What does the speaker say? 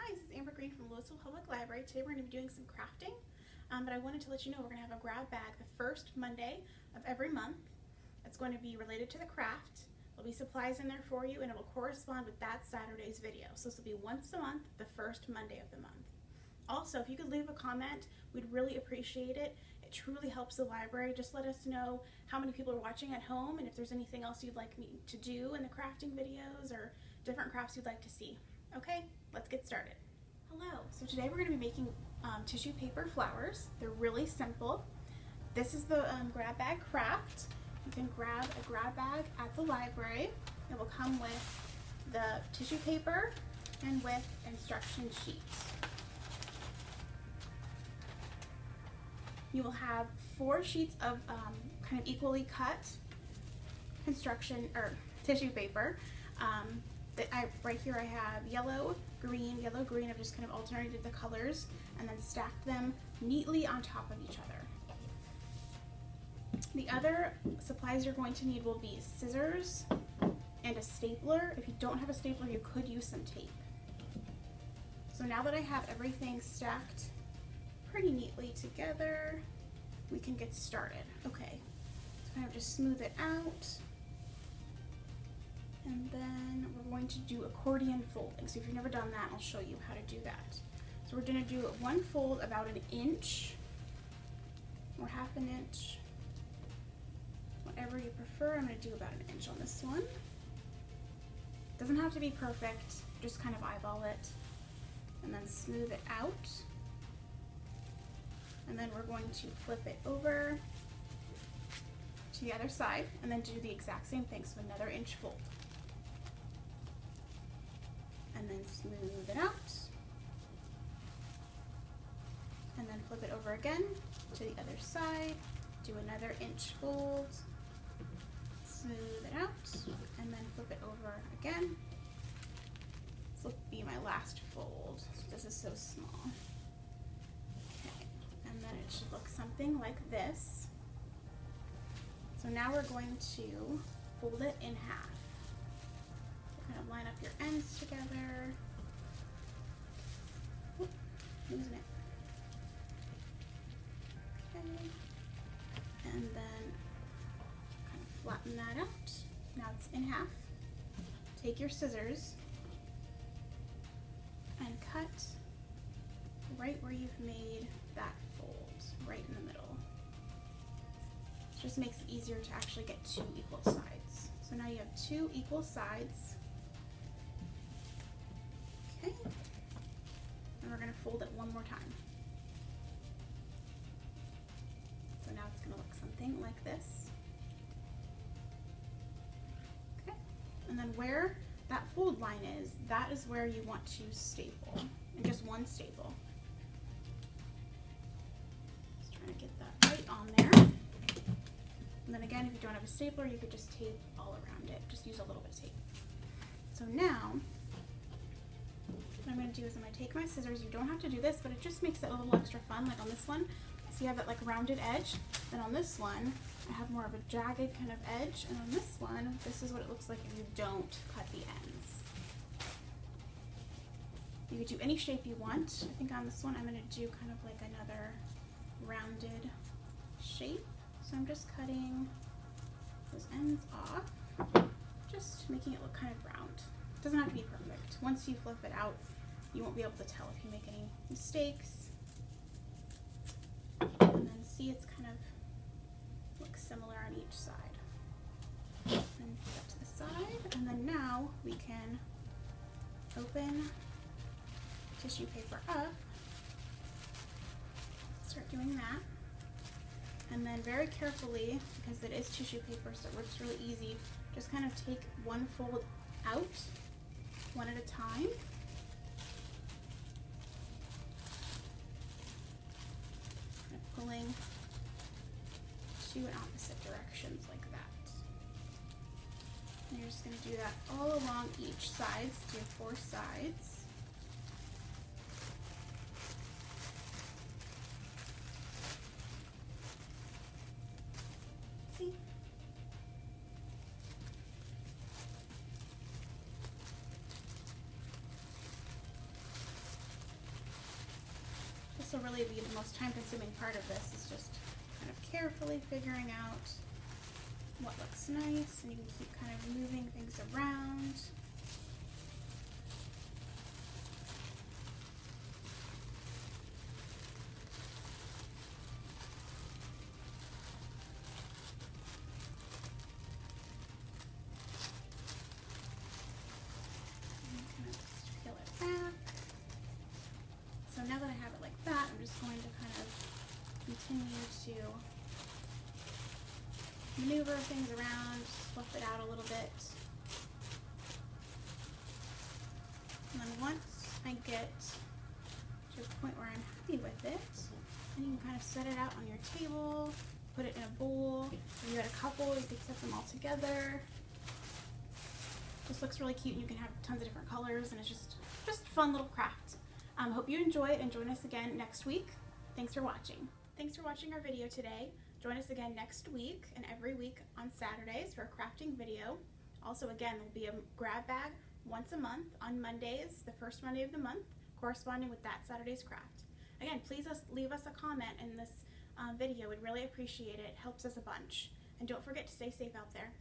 Hi, this is Amber Green from Louisville Public Library. Today we're going to be doing some crafting, but I wanted to let you know we're going to have a grab bag the first Monday of every month. It's going to be related to the craft. There'll be supplies in there for you, and it will correspond with that Saturday's video. So this will be once a month, the first Monday of the month. Also, if you could leave a comment, we'd really appreciate it. It truly helps the library. Just let us know how many people are watching at home and if there's anything else you'd like me to do in the crafting videos or different crafts you'd like to see. Okay, let's get started. Hello, so today we're going to be making tissue paper flowers. They're really simple. This is the grab bag craft. You can grab a grab bag at the library. It will come with the tissue paper and with instruction sheets. You will have 4 sheets of kind of equally cut construction or tissue paper. Right here I have yellow, green. I've just kind of alternated the colors and then stacked them neatly on top of each other. The other supplies you're going to need will be scissors and a stapler. If you don't have a stapler, you could use some tape. So now that I have everything stacked pretty neatly together, we can get started. Okay, so kind of just smooth it out. And then we're going to do accordion folding. So if you've never done that, I'll show you how to do that. So we're going to do one fold about 1 inch or 1/2 inch, whatever you prefer. I'm going to do about 1 inch on this one. Doesn't have to be perfect, just kind of eyeball it and then smooth it out. And then we're going to flip it over to the other side and then do the exact same thing, so another inch fold. And then smooth it out. And then flip it over again to the other side, do another inch fold, smooth it out, and then flip it over again. This will be my last fold. This is so small. Okay, and then it should look something like this. So now we're going to fold it in half. Kind of line up your ends together. Oop, losing it. Okay. And then kind of flatten that out. Now it's in half. Take your scissors and cut right where you've made that fold, right in the middle. It just makes it easier to actually get 2 equal sides. So now you have 2 equal sides. Okay, and we're going to fold it one more time. So now it's going to look something like this. Okay, and then where that fold line is, that is where you want to staple, and just one staple. Just trying to get that right on there. And then again, if you don't have a stapler, you could just tape all around it. Just use a little bit of tape. So now, what I'm going to do is I'm going to take my scissors. You don't have to do this, but it just makes it a little extra fun, like on this one. So you have that like rounded edge. Then on this one, I have more of a jagged kind of edge. And on this one, this is what it looks like if you don't cut the ends. You could do any shape you want. I think on this one, I'm going to do kind of like another rounded shape. So I'm just cutting those ends off, just making it look kind of round. It doesn't have to be perfect. Once you flip it out, you won't be able to tell if you make any mistakes. And then see, it's kind of looks similar on each side. And put that to the side, and then now we can open tissue paper up, start doing that. And then very carefully, because it is tissue paper, so it works really easy, just kind of take one fold out, one at a time. Kind of pulling 2 in opposite directions like that. And you're just going to do that all along each side, so you have 4 sides. really be the most time-consuming part of this, is just kind of carefully figuring out what looks nice, and you can keep kind of moving things around. So now that I have it like that, I'm just going to kind of continue to maneuver things around, fluff it out a little bit. And then once I get to a point where I'm happy with it, then you can kind of set it out on your table, put it in a bowl. If you had a couple, you could set them all together. Just looks really cute, and you can have tons of different colors, and it's just a fun little craft. Hope you enjoy it, and join us again next week. Thanks for watching. Thanks for watching our video today. Join us again next week and every week on Saturdays for a crafting video. Also, again, there'll be a grab bag once a month on Mondays, the first Monday of the month, corresponding with that Saturday's craft. Again, please leave us a comment in this video. We'd really appreciate it. It helps us a bunch. And don't forget to stay safe out there.